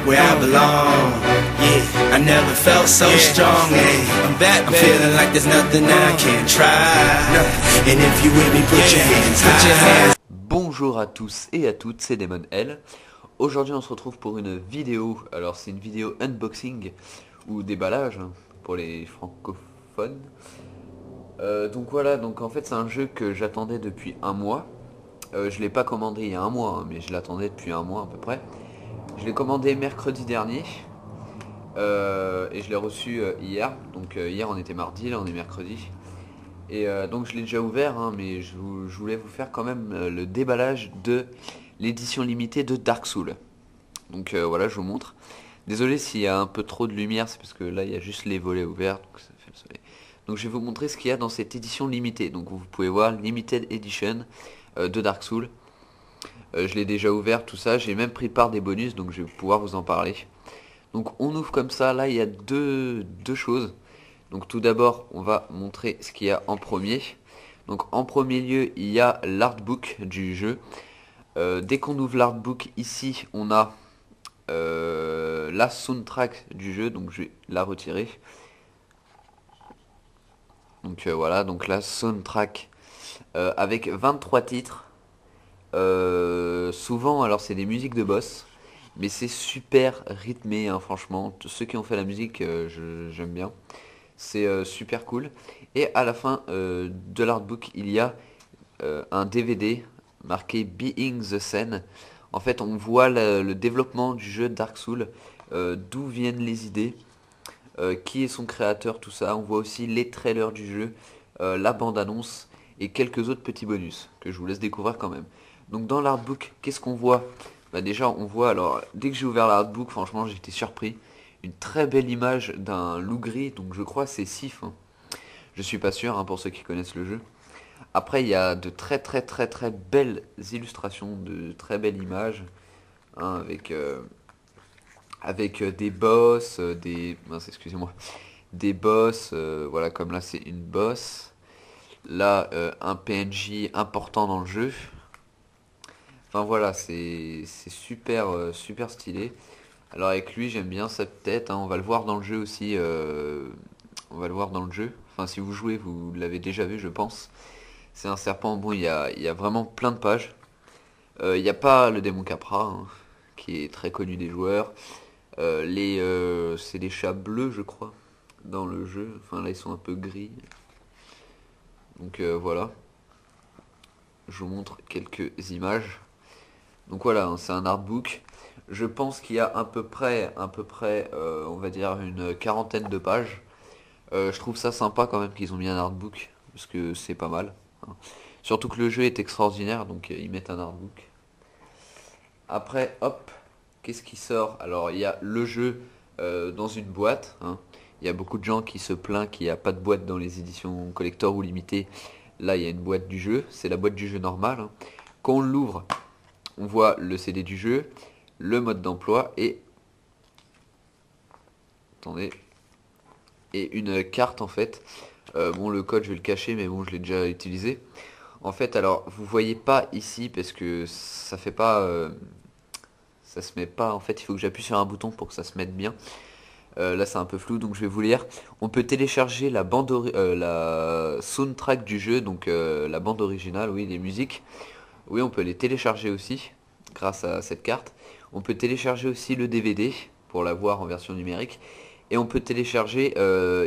back where I belong. Yeah, I never felt so strong. Hey, I'm back, I'm feeling like there's nothing I can't try. And if you with me, put your hands high. Bonjour à tous et à toutes, c'est Damon L. Aujourd'hui on se retrouve pour une vidéo. Alors c'est une vidéo unboxing ou déballage pour les francophones. Donc voilà, donc en fait c'est un jeu que j'attendais depuis un mois. Je l'ai pas commandé il y a un mois, hein, mais je l'attendais depuis un mois à peu près. Je l'ai commandé mercredi dernier et je l'ai reçu hier. Donc hier on était mardi, là on est mercredi. Et donc je l'ai déjà ouvert, hein, mais je voulais vous faire quand même le déballage de l'édition limitée de Dark Souls. Donc voilà, je vous montre. Désolé s'il y a un peu trop de lumière, c'est parce que là il y a juste les volets ouverts, donc ça fait le soleil. Donc je vais vous montrer ce qu'il y a dans cette édition limitée. Donc vous pouvez voir Limited Edition de Dark Souls. Je l'ai déjà ouvert, tout ça. J'ai même pris part des bonus, donc je vais pouvoir vous en parler. Donc on ouvre comme ça. Là il y a deux choses. Donc tout d'abord on va montrer ce qu'il y a en premier. Donc en premier lieu il y a l'artbook du jeu. Dès qu'on ouvre l'artbook ici on a la soundtrack du jeu. Donc je vais la retirer. Donc voilà, donc la soundtrack avec 23 titres. Souvent alors c'est des musiques de boss, mais c'est super rythmé, hein, franchement. Ceux qui ont fait la musique, j'aime bien. C'est super cool. Et à la fin de l'artbook il y a un DVD marqué Being the Sen. En fait on voit le développement du jeu Dark Souls, d'où viennent les idées, qui est son créateur, tout ça. On voit aussi les trailers du jeu, la bande-annonce et quelques autres petits bonus que je vous laisse découvrir quand même. Donc dans l'artbook, qu'est-ce qu'on voit? Bah déjà on voit, alors dès que j'ai ouvert l'artbook, franchement j'ai été surpris. Une très belle image d'un loup gris, donc je crois c'est Sif, hein. Je suis pas sûr, hein, pour ceux qui connaissent le jeu. Après il y a de très belles illustrations, de très belles images, hein, avec des boss, mince, excusez-moi, des boss, voilà, comme là c'est une boss. Là un PNJ important dans le jeu. Enfin voilà, c'est super super stylé. Alors avec lui j'aime bien sa tête, hein, on va le voir dans le jeu aussi, on va le voir dans le jeu. Enfin si vous jouez vous l'avez déjà vu je pense. C'est un serpent, bon il y a vraiment plein de pages. Il n'y a pas le démon Capra, hein, qui est très connu des joueurs. C'est des chats bleus je crois dans le jeu, enfin là ils sont un peu gris. Donc voilà, je vous montre quelques images. Donc voilà, hein, c'est un artbook. Je pense qu'il y a à peu près, on va dire une quarantaine de pages. Je trouve ça sympa quand même qu'ils ont mis un artbook, parce que c'est pas mal, hein. Surtout que le jeu est extraordinaire, donc ils mettent un artbook. Après, hop, qu'est-ce qui sort? Alors il y a le jeu dans une boîte, hein. Il y a beaucoup de gens qui se plaignent qu'il n'y a pas de boîte dans les éditions collector ou limitées. Là il y a une boîte du jeu, c'est la boîte du jeu normale, hein. Quand on l'ouvre, on voit le CD du jeu, le mode d'emploi et... Attendez. Et une carte en fait. Bon le code je vais le cacher mais bon je l'ai déjà utilisé. En fait alors vous voyez pas ici parce que ça fait pas... ça se met pas, en fait il faut que j'appuie sur un bouton pour que ça se mette bien. Là c'est un peu flou donc je vais vous lire. On peut télécharger la soundtrack du jeu, donc la bande originale, oui, les musiques. Oui, on peut les télécharger aussi grâce à cette carte. On peut télécharger aussi le DVD pour l'avoir en version numérique. Et on peut télécharger,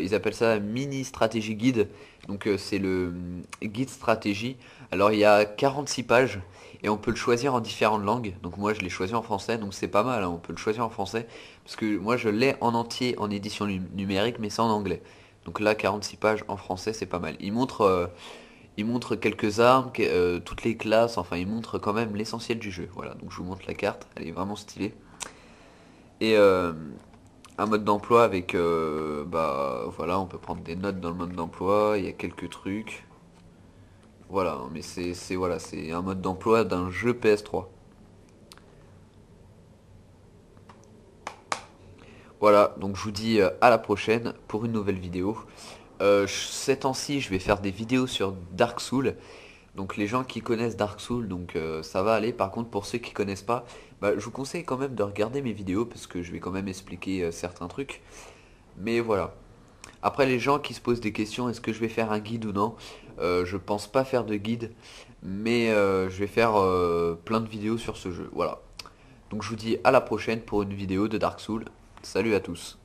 ils appellent ça mini stratégie guide. Donc c'est le guide stratégie. Alors il y a 46 pages et on peut le choisir en différentes langues. Donc moi je l'ai choisi en français, donc c'est pas mal, hein, on peut le choisir en français. Parce que moi je l'ai en entier en édition numérique mais c'est en anglais. Donc là 46 pages en français c'est pas mal. Il montre quelques armes, toutes les classes, enfin il montre quand même l'essentiel du jeu. Voilà, donc je vous montre la carte, elle est vraiment stylée. Et un mode d'emploi avec, bah voilà, on peut prendre des notes dans le mode d'emploi, il y a quelques trucs. Voilà, mais voilà, c'est un mode d'emploi d'un jeu PS3. Voilà, donc je vous dis à la prochaine pour une nouvelle vidéo. Ces temps-ci, je vais faire des vidéos sur Dark Souls. Donc les gens qui connaissent Dark Souls, donc ça va aller. Par contre pour ceux qui connaissent pas, bah, je vous conseille quand même de regarder mes vidéos parce que je vais quand même expliquer certains trucs. Mais voilà. Après les gens qui se posent des questions, est-ce que je vais faire un guide ou non? Je pense pas faire de guide, mais je vais faire plein de vidéos sur ce jeu. Voilà. Donc je vous dis à la prochaine pour une vidéo de Dark Souls. Salut à tous.